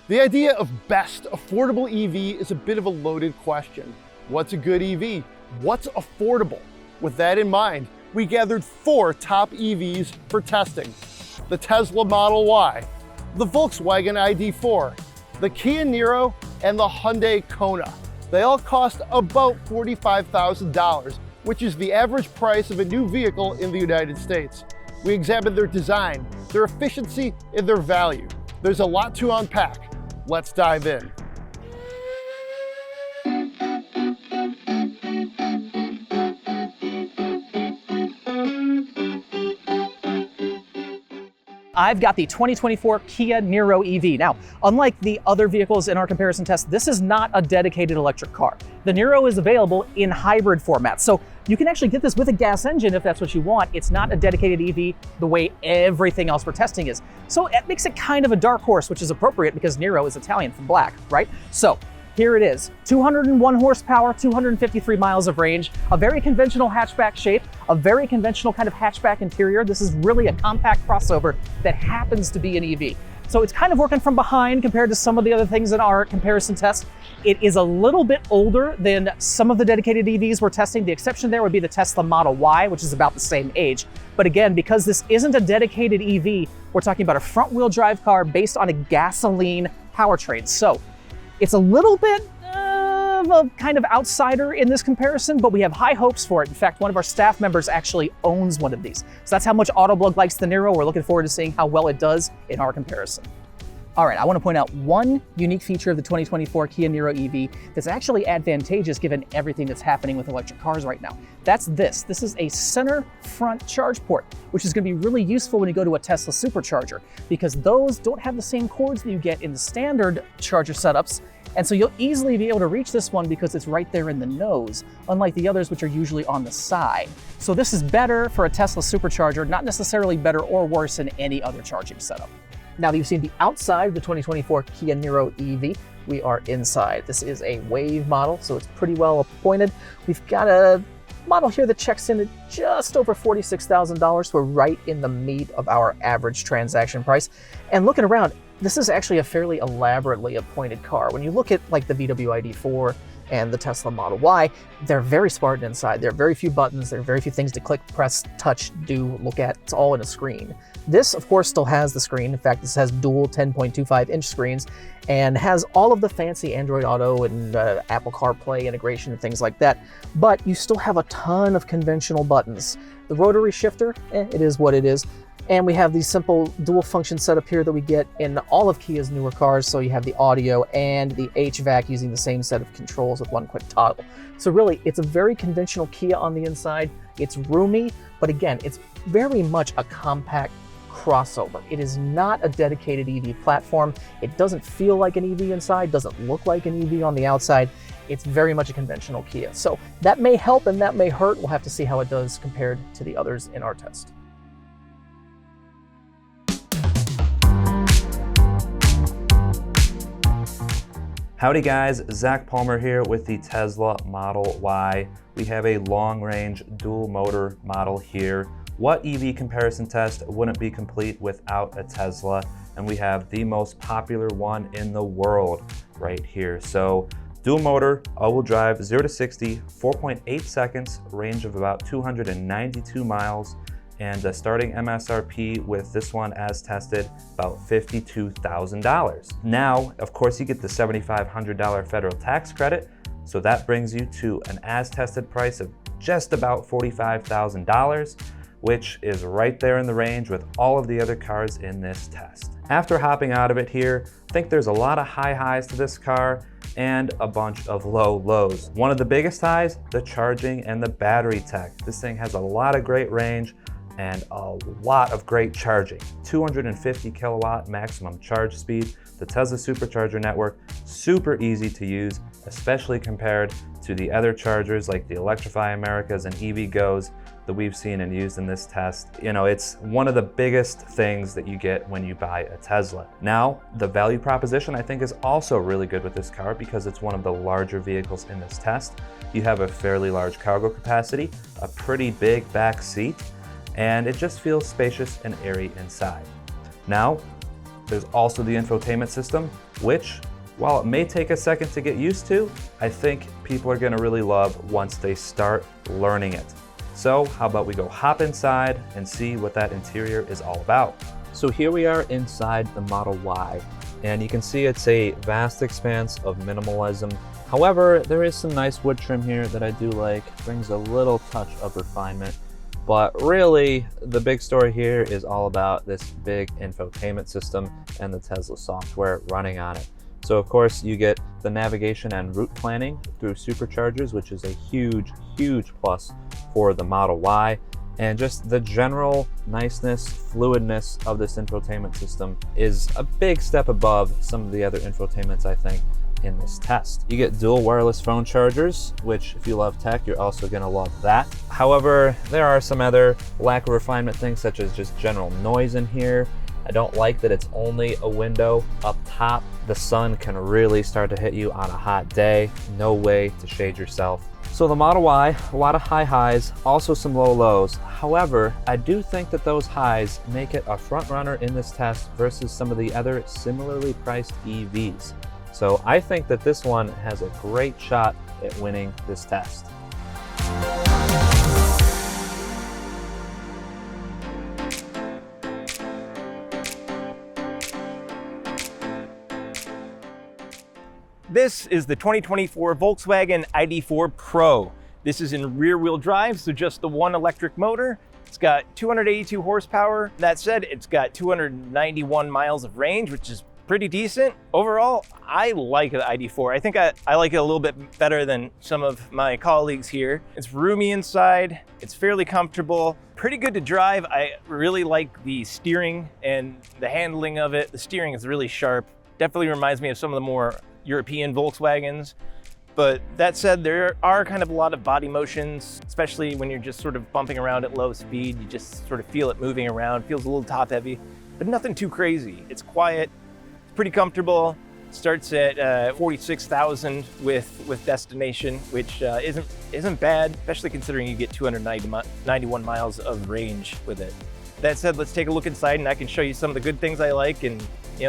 The idea of best affordable EV is a bit of a loaded question. What's a good EV? What's affordable? With that in mind, we gathered 4 top EVs for testing. The Tesla Model Y, the Volkswagen ID.4, the Kia Niro, and the Hyundai Kona. They all cost about $45,000, which is the average price of a new vehicle in the United States. We examined their design, their efficiency, and their value. There's a lot to unpack. Let's dive in. I've got the 2024 Kia Niro EV. Now, unlike the other vehicles in our comparison test, this is not a dedicated electric car. The Niro is available in hybrid format, so you can actually get this with a gas engine if that's what you want. It's not a dedicated EV the way everything else we're testing is. So it makes it kind of a dark horse, which is appropriate because Niro is Italian from black, right? So here it is, 201 horsepower, 253 miles of range, a very conventional hatchback shape, a very conventional kind of hatchback interior. This is really a compact crossover that happens to be an EV. So it's kind of working from behind compared to some of the other things in our comparison test. It is a little bit older than some of the dedicated EVs we're testing. The exception there would be the Tesla Model Y, which is about the same age. But again, because this isn't a dedicated EV, we're talking about a front-wheel drive car based on a gasoline powertrain. So it's a little bit of a kind of outsider in this comparison, but we have high hopes for it. In fact, one of our staff members actually owns one of these. So that's how much Autoblog likes the Niro. We're looking forward to seeing how well it does in our comparison. All right, I want to point out one unique feature of the 2024 Kia Niro EV that's actually advantageous given everything that's happening with electric cars right now. That's this. This is a center front charge port, which is going to be really useful when you go to a Tesla supercharger because those don't have the same cords that you get in the standard charger setups. And so you'll easily be able to reach this one because it's right there in the nose, unlike the others which are usually on the side. So this is better for a Tesla supercharger, not necessarily better or worse than any other charging setup. Now that you've seen the outside of the 2024 Kia Niro EV, we are inside. This is a Wave model, so it's pretty well appointed. We've got a model here that checks in at just over $46,000. We're right in the meat of our average transaction price. And looking around, this is actually a fairly elaborately appointed car. When you look at like the VW ID.4 and the Tesla Model Y, they're very Spartan inside. There are very few buttons. There are very few things to click, press, touch, do, look at. It's all in a screen. This, of course, still has the screen. In fact, this has dual 10.25-inch screens and has all of the fancy Android Auto and Apple CarPlay integration and things like that. But you still have a ton of conventional buttons. The rotary shifter, it is what it is. And we have the simple dual function setup here that we get in all of Kia's newer cars. So you have the audio and the HVAC using the same set of controls with one quick toggle. So really, it's a very conventional Kia on the inside. It's roomy, but again, it's very much a compact crossover. It is not a dedicated EV platform. It doesn't feel like an EV inside, doesn't look like an EV on the outside. It's very much a conventional Kia. So that may help and that may hurt. We'll have to see how it does compared to the others in our test. Howdy guys, Zach Palmer here with the Tesla Model Y. We have a long-range dual motor model here. What EV comparison test wouldn't be complete without a Tesla? And we have the most popular one in the world right here. So dual motor, all-wheel drive, 0 to 60, 4.8 seconds, range of about 292 miles. And the starting MSRP with this one as tested, about $52,000. Now, of course, you get the $7,500 federal tax credit. So that brings you to an as tested price of just about $45,000, which is right there in the range with all of the other cars in this test. After hopping out of it here, I think there's a lot of high highs to this car and a bunch of low lows. One of the biggest highs, the charging and the battery tech. This thing has a lot of great range and a lot of great charging. 250 kilowatt maximum charge speed. The Tesla supercharger network, super easy to use, especially compared to the other chargers like the Electrify Americas and EVgo's that we've seen and used in this test. You know, it's one of the biggest things that you get when you buy a Tesla. Now, the value proposition I think is also really good with this car because it's one of the larger vehicles in this test. You have a fairly large cargo capacity, a pretty big back seat, and it just feels spacious and airy inside. Now, There's also the infotainment system, which, while it may take a second to get used to, I think people are gonna really love once they start learning it. So how about we go hop inside and see what that interior is all about. So here we are inside the Model Y, and you can see it's a vast expanse of minimalism. However, there is some nice wood trim here that I do like, brings a little touch of refinement. But really, the big story here is all about this big infotainment system and the Tesla software running on it. So of course, you get the navigation and route planning through superchargers, which is a huge, huge plus for the Model Y. And just the general niceness, fluidness of this infotainment system is a big step above some of the other infotainments, I think, in this test. You get dual wireless phone chargers, which if you love tech, you're also gonna love that. However, there are some other lack of refinement things, such as just general noise in here. I don't like that it's only a window up top. The sun can really start to hit you on a hot day. No way to shade yourself. So the Model Y, a lot of high highs, also some low lows. However, I do think that those highs make it a front runner in this test versus some of the other similarly priced EVs. So I think that this one has a great shot at winning this test. This is the 2024 Volkswagen ID.4 Pro. This is in rear-wheel drive, so just the one electric motor. It's got 282 horsepower. That said, it's got 291 miles of range, which is pretty decent. Overall, I like the ID.4. I think I like it a little bit better than some of my colleagues here. It's roomy inside, it's fairly comfortable, pretty good to drive. I really like the steering and the handling of it. The steering is really sharp. Definitely reminds me of some of the more European Volkswagens. But that said, there are kind of a lot of body motions, especially when you're just sort of bumping around at low speed. You just sort of feel it moving around, feels a little top heavy, but nothing too crazy. It's quiet, it's pretty comfortable. Starts at 46,000 with destination, which isn't bad, especially considering you get 291 miles of range with it. That said, let's take a look inside and I can show you some of the good things I like and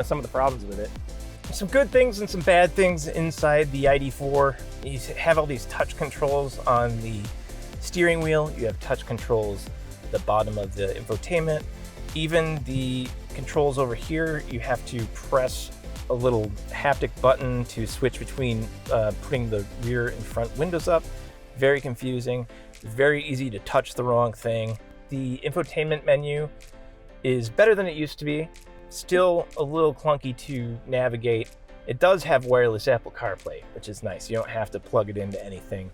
some of the problems with it. Some good things and some bad things inside the ID.4. You have all these touch controls on the steering wheel. You have touch controls at the bottom of the infotainment. Even the controls over here, you have to press a little haptic button to switch between putting the rear and front windows up. Very confusing, very easy to touch the wrong thing. The infotainment menu is better than it used to be. Still a little clunky to navigate. It does have wireless Apple CarPlay, which is nice. You don't have to plug it into anything.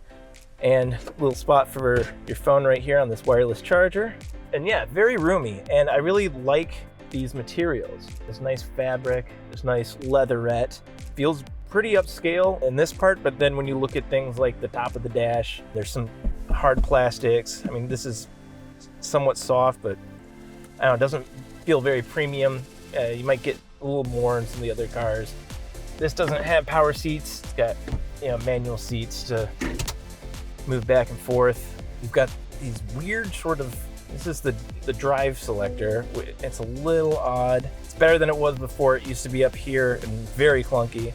And a little spot for your phone right here on this wireless charger. And yeah, very roomy. And I really like these materials. This nice fabric, this nice leatherette. Feels pretty upscale in this part, but then when you look at things like the top of the dash, there's some hard plastics. I mean, this is somewhat soft, but I don't know, it doesn't feel very premium. You might get a little more in some of the other cars. This doesn't have power seats. It's got manual seats to move back and forth. You've got these weird sort of, this is the drive selector. It's a little odd. It's better than it was before. It used to be up here and very clunky.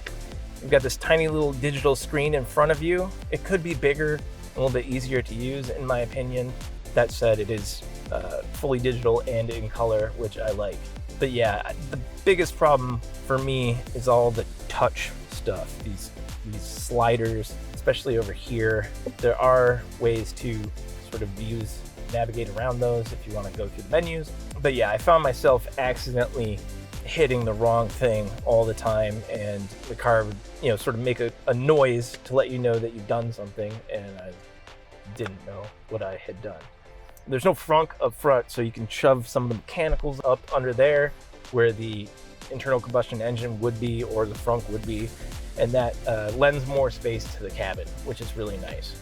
You've got this tiny little digital screen in front of you. It could be bigger, a little bit easier to use in my opinion. That said, it is fully digital and in color, which I like. But yeah, the biggest problem for me is all the touch stuff. These sliders, especially over here. There are ways to sort of navigate around those if you want to go through the menus. But yeah, I found myself accidentally hitting the wrong thing all the time, and the car would sort of make a noise to let you know that you've done something, and I didn't know what I had done. There's no frunk up front, so you can shove some of the mechanicals up under there where the internal combustion engine would be or the frunk would be, and that lends more space to the cabin, which is really nice.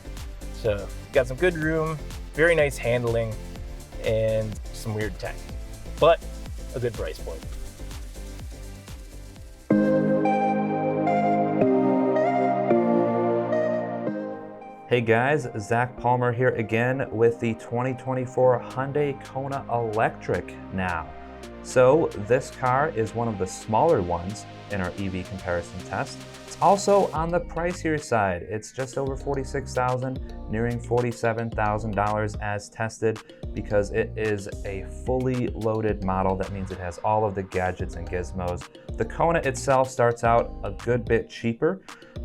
So got some good room, very nice handling, and some weird tech, but a good price point. Hey guys, Zach Palmer here again with the 2024 Hyundai Kona Electric now. So this car is one of the smaller ones in our EV comparison test. It's also on the pricier side. It's just over $46,000, nearing $47,000 as tested, because it is a fully loaded model. That means it has all of the gadgets and gizmos. The Kona itself starts out a good bit cheaper,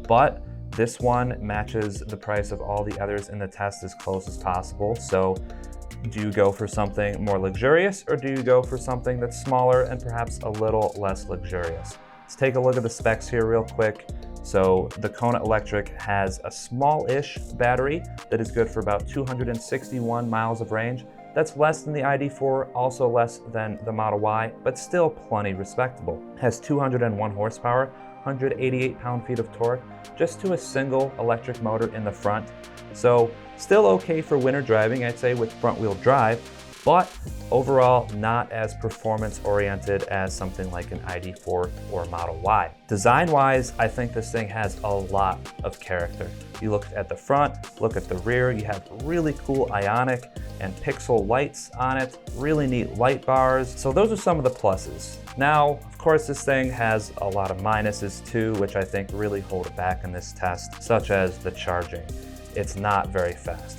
but this one matches the price of all the others in the test as close as possible. So do you go for something more luxurious, or do you go for something that's smaller and perhaps a little less luxurious? Let's take a look at the specs here real quick. So the Kona Electric has a small-ish battery that is good for about 261 miles of range. That's less than the ID.4, also less than the Model Y, but still plenty respectable. Has 201 horsepower, 188 pound-feet of torque, just to a single electric motor in the front. So still okay for winter driving, I'd say, with front-wheel drive, but overall not as performance-oriented as something like an ID.4 or Model Y. Design-wise, I think this thing has a lot of character. You look at the front, look at the rear, you have really cool ionic and pixel lights on it, really neat light bars. So those are some of the pluses. Now, of course, this thing has a lot of minuses too, which I think really hold it back in this test, such as the charging. It's not very fast.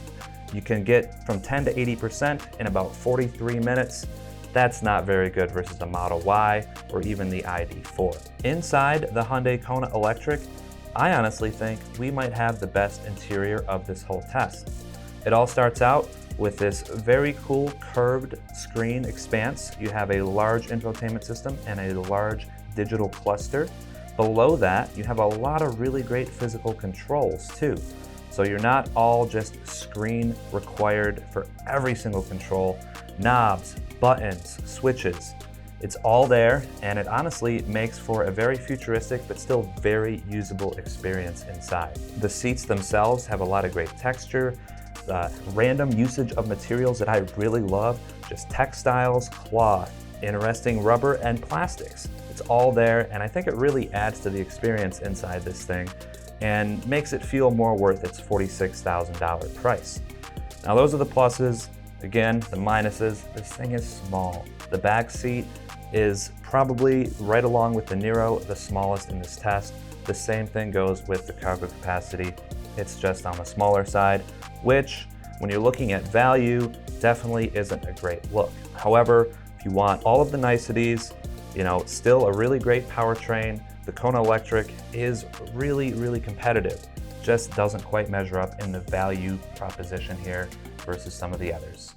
You can get from 10 to 80% in about 43 minutes. That's not very good versus the Model Y or even the ID.4. Inside the Hyundai Kona Electric, I honestly think we might have the best interior of this whole test. It all starts out with this very cool curved screen expanse. You have a large infotainment system and a large digital cluster. Below that, you have a lot of really great physical controls too. So you're not all just screen required for every single control. Knobs, buttons, switches. It's all there, and it honestly makes for a very futuristic but still very usable experience inside. The seats themselves have a lot of great texture, random usage of materials that I really love, just textiles, cloth, interesting rubber, and plastics. It's all there, and I think it really adds to the experience inside this thing and makes it feel more worth its $46,000 price. Now those are the pluses. Again, the minuses, this thing is small. The back seat is probably right along with the Niro, the smallest in this test. The same thing goes with the cargo capacity. It's just on the smaller side, which when you're looking at value, definitely isn't a great look. However, if you want all of the niceties, still a really great powertrain, the Kona Electric is really, really competitive. Just doesn't quite measure up in the value proposition here versus some of the others.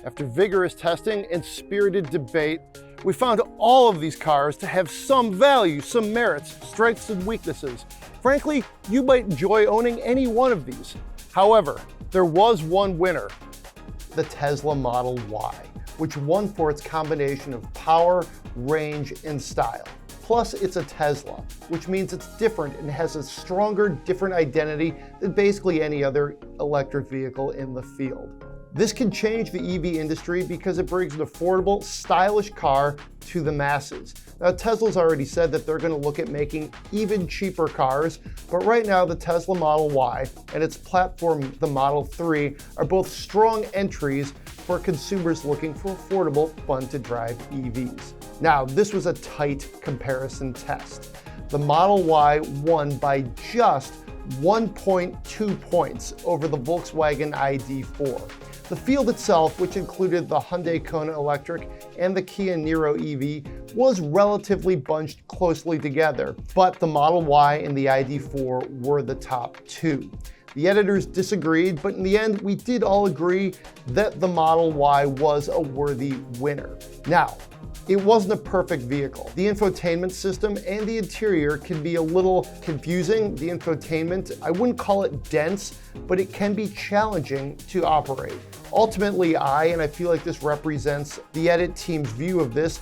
After vigorous testing and spirited debate, we found all of these cars to have some value, some merits, strengths and weaknesses. Frankly, you might enjoy owning any one of these. However, there was one winner, the Tesla Model Y, which won for its combination of power, range, and style. Plus, it's a Tesla, which means it's different and has a stronger, different identity than basically any other electric vehicle in the field. This can change the EV industry because it brings an affordable, stylish car to the masses. Now, Tesla's already said that they're going to look at making even cheaper cars, but right now the Tesla Model Y and its platform, the Model 3, are both strong entries for consumers looking for affordable, fun-to-drive EVs. Now, this was a tight comparison test. The Model Y won by just 1.2 points over the Volkswagen ID.4. The field itself, which included the Hyundai Kona Electric and the Kia Niro EV, was relatively bunched closely together, but the Model Y and the ID.4 were the top two. The editors disagreed, but in the end, we did all agree that the Model Y was a worthy winner. Now, it wasn't a perfect vehicle. The infotainment system and the interior can be a little confusing. The infotainment, I wouldn't call it dense, but it can be challenging to operate. Ultimately, and I feel like this represents the edit team's view of this,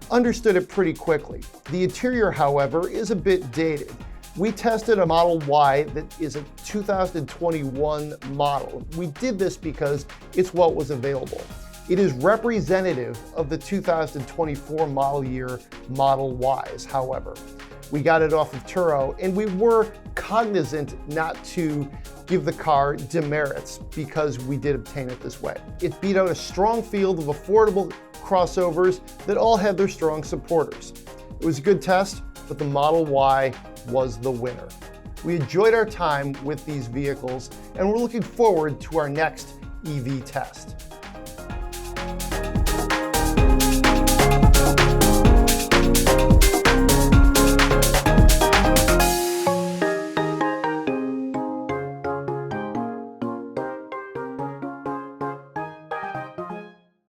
understood it pretty quickly. The interior, however, is a bit dated. We tested a Model Y that is a 2021 model. We did this because it's what was available. It is representative of the 2024 model year Model Ys, however. We got it off of Turo, and we were cognizant not to give the car demerits because we did obtain it this way. It beat out a strong field of affordable crossovers that all had their strong supporters. It was a good test, but the Model Y was the winner. We enjoyed our time with these vehicles, and we're looking forward to our next EV test.